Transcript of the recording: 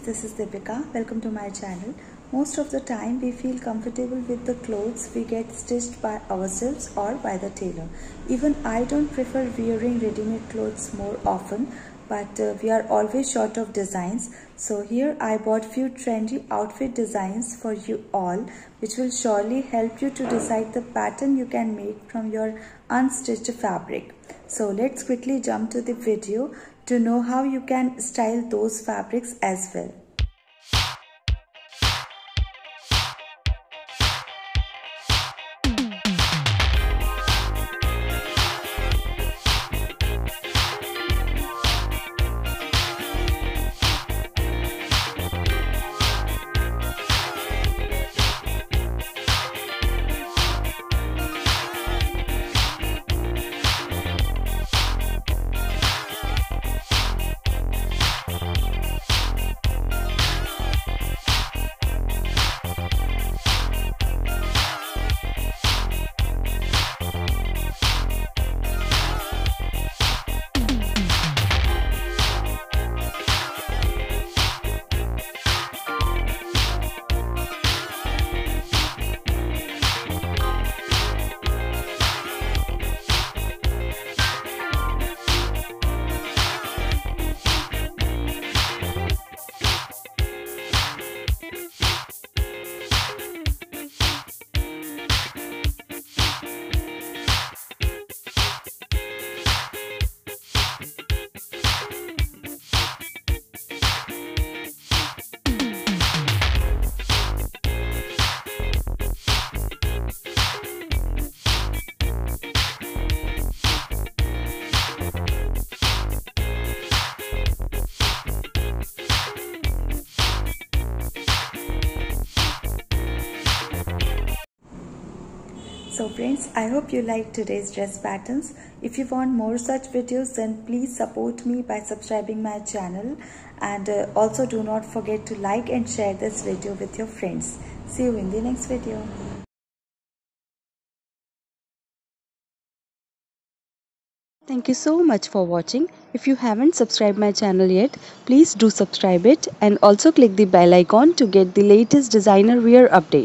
this is Deepika. Welcome to my channel. Most of the time we feel comfortable with the clothes we get stitched by ourselves or by the tailor. Even I don't prefer wearing ready-made clothes more often, but we are always short of designs. So here I bought few trendy outfit designs for you all, which will surely help you to decide the pattern you can make from your unstitched fabric. So let's quickly jump to the video to know how you can style those fabrics as well. So friends, I hope you liked today's dress patterns. If you want more such videos, then please support me by subscribing my channel, and also do not forget to like and share this video with your friends. See you in the next video. Thank you so much for watching. If you haven't subscribed my channel yet, please do subscribe it and also click the bell icon to get the latest designer wear update.